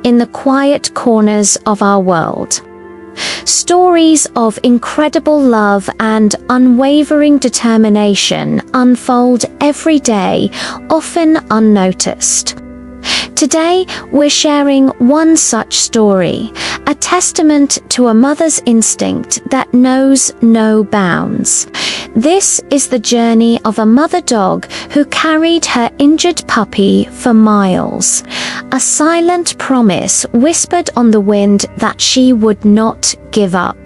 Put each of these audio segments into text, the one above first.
in the quiet corners of our world. Stories of incredible love and unwavering determination unfold every day, often unnoticed. Today, we're sharing one such story, a testament to a mother's instinct that knows no bounds. This is the journey of a mother dog who carried her injured puppy for miles, a silent promise whispered on the wind that she would not give up.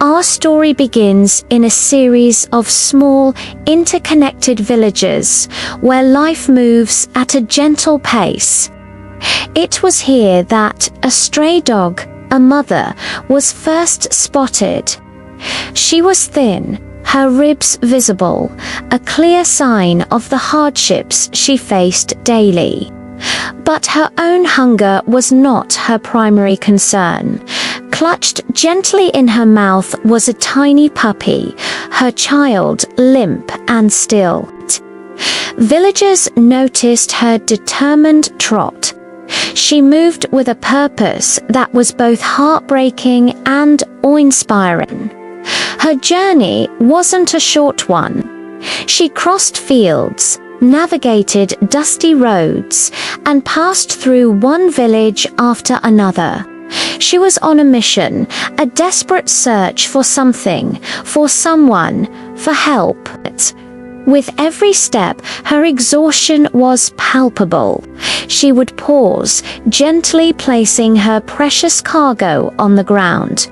Our story begins in a series of small, interconnected villages where life moves at a gentle pace. It was here that a stray dog, a mother, was first spotted. She was thin, her ribs visible, a clear sign of the hardships she faced daily. But her own hunger was not her primary concern. Clutched gently in her mouth was a tiny puppy, her child limp and still. Villagers noticed her determined trot. She moved with a purpose that was both heartbreaking and awe-inspiring. Her journey wasn't a short one. She crossed fields, navigated dusty roads, and passed through one village after another. She was on a mission, a desperate search for something, for someone, for help. With every step, her exhaustion was palpable. She would pause, gently placing her precious cargo on the ground.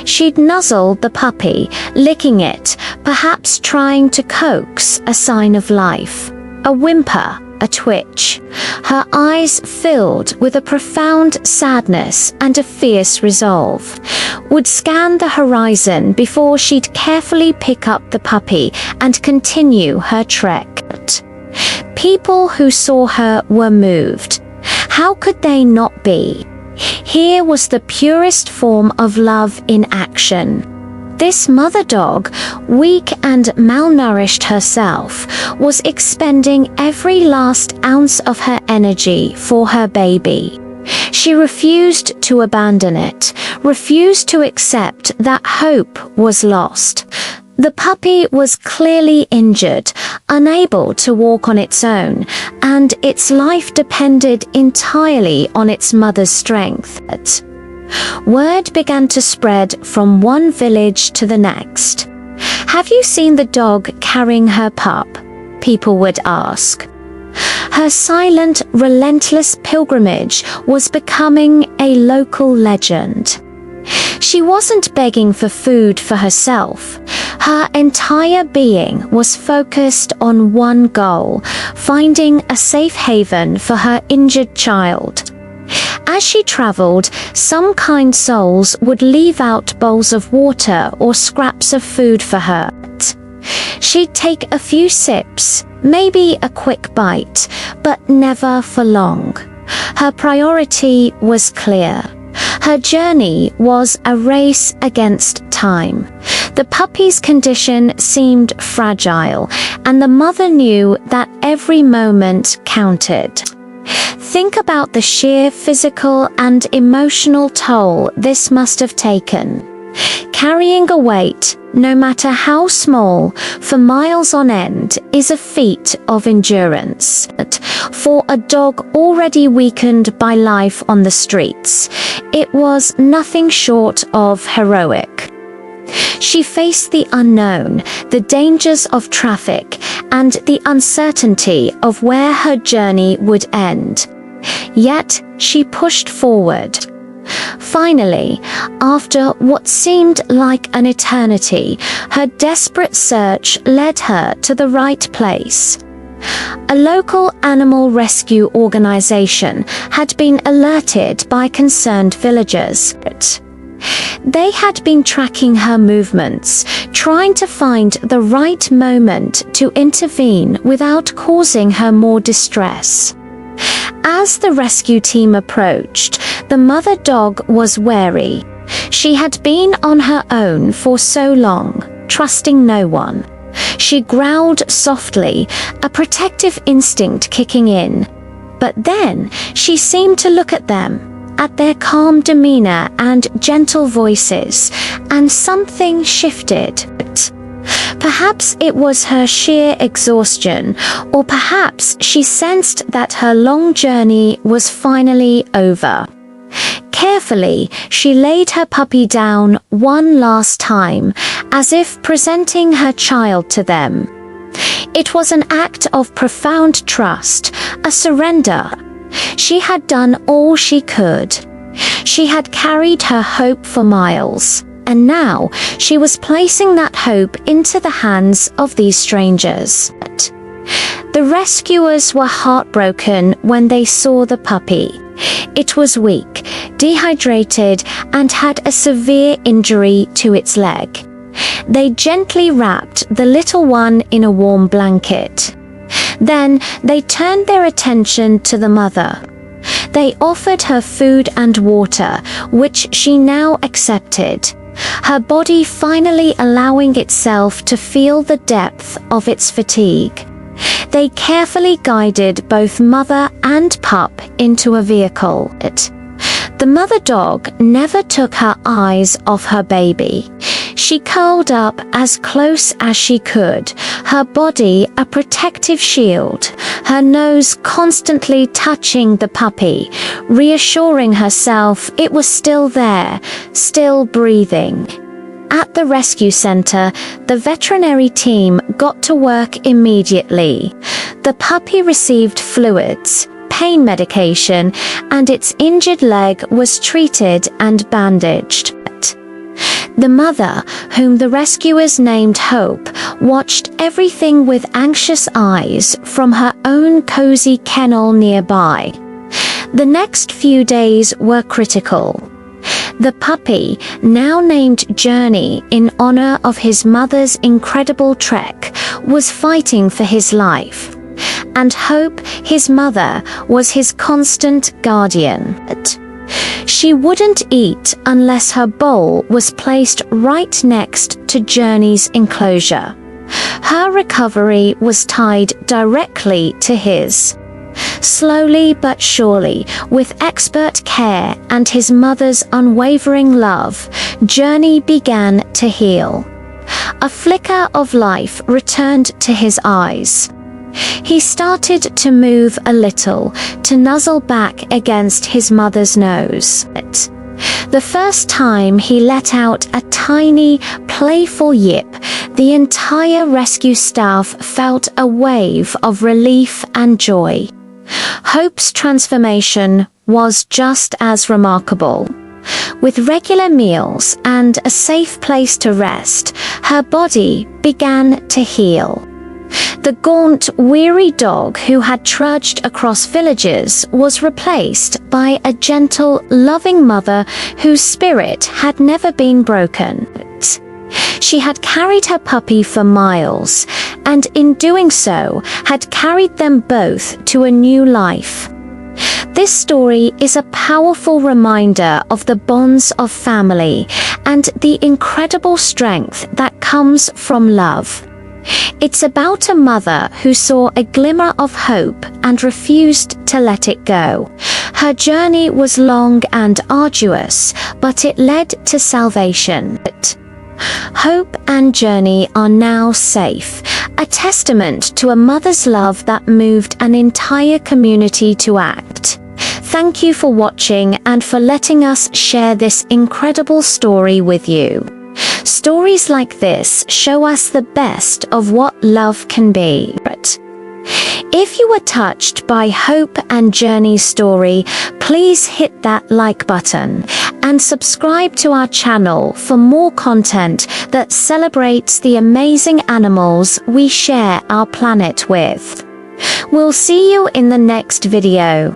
She'd nuzzle the puppy, licking it, perhaps trying to coax a sign of life. A whimper, a twitch. Her eyes filled with a profound sadness and a fierce resolve. Would scan the horizon before she'd carefully pick up the puppy and continue her trek. People who saw her were moved. How could they not be? Here was the purest form of love in action. This mother dog, weak and malnourished herself, was expending every last ounce of her energy for her baby. She refused to abandon it, refused to accept that hope was lost. The puppy was clearly injured, unable to walk on its own, and its life depended entirely on its mother's strength. Word began to spread from one village to the next. "Have you seen the dog carrying her pup?" people would ask. Her silent, relentless pilgrimage was becoming a local legend. She wasn't begging for food for herself. Her entire being was focused on one goal, finding a safe haven for her injured child. As she traveled, some kind souls would leave out bowls of water or scraps of food for her. She'd take a few sips, maybe a quick bite, but never for long. Her priority was clear. Her journey was a race against time. The puppy's condition seemed fragile, and the mother knew that every moment counted. Think about the sheer physical and emotional toll this must have taken. Carrying a weight, no matter how small, for miles on end is a feat of endurance. For a dog already weakened by life on the streets, it was nothing short of heroic. She faced the unknown, the dangers of traffic, and the uncertainty of where her journey would end. Yet she pushed forward. Finally, after what seemed like an eternity, her desperate search led her to the right place. A local animal rescue organization had been alerted by concerned villagers. They had been tracking her movements, trying to find the right moment to intervene without causing her more distress. As the rescue team approached, the mother dog was wary. She had been on her own for so long, trusting no one. She growled softly, a protective instinct kicking in. But then she seemed to look at them, at their calm demeanor and gentle voices, and something shifted. Perhaps it was her sheer exhaustion, or perhaps she sensed that her long journey was finally over. Carefully, she laid her puppy down one last time, as if presenting her child to them. It was an act of profound trust, a surrender. She had done all she could. She had carried her hope for miles, and now she was placing that hope into the hands of these strangers. The rescuers were heartbroken when they saw the puppy. It was weak, dehydrated, and had a severe injury to its leg. They gently wrapped the little one in a warm blanket. Then they turned their attention to the mother. They offered her food and water, which she now accepted, her body finally allowing itself to feel the depth of its fatigue. They carefully guided both mother and pup into a vehicle. The mother dog never took her eyes off her baby. She curled up as close as she could, her body a protective shield, her nose constantly touching the puppy, reassuring herself it was still there, still breathing. At the rescue center, the veterinary team got to work immediately. The puppy received fluids, pain medication, and its injured leg was treated and bandaged. The mother, whom the rescuers named Hope, watched everything with anxious eyes from her own cozy kennel nearby. The next few days were critical. The puppy, now named Journey in honor of his mother's incredible trek, was fighting for his life. And Hope, his mother, was his constant guardian. She wouldn't eat unless her bowl was placed right next to Journey's enclosure. Her recovery was tied directly to his. Slowly but surely, with expert care and his mother's unwavering love, Journey began to heal. A flicker of life returned to his eyes. He started to move a little, to nuzzle back against his mother's nose. The first time he let out a tiny, playful yip, the entire rescue staff felt a wave of relief and joy. Hope's transformation was just as remarkable. With regular meals and a safe place to rest, her body began to heal. The gaunt, weary dog who had trudged across villages was replaced by a gentle, loving mother whose spirit had never been broken. She had carried her puppy for miles, and in doing so, had carried them both to a new life. This story is a powerful reminder of the bonds of family and the incredible strength that comes from love. It's about a mother who saw a glimmer of hope and refused to let it go. Her journey was long and arduous, but it led to salvation. Hope and Journey are now safe, a testament to a mother's love that moved an entire community to act. Thank you for watching and for letting us share this incredible story with you. Stories like this show us the best of what love can be. If you were touched by Hope and Journey's story, please hit that like button and subscribe to our channel for more content that celebrates the amazing animals we share our planet with. We'll see you in the next video.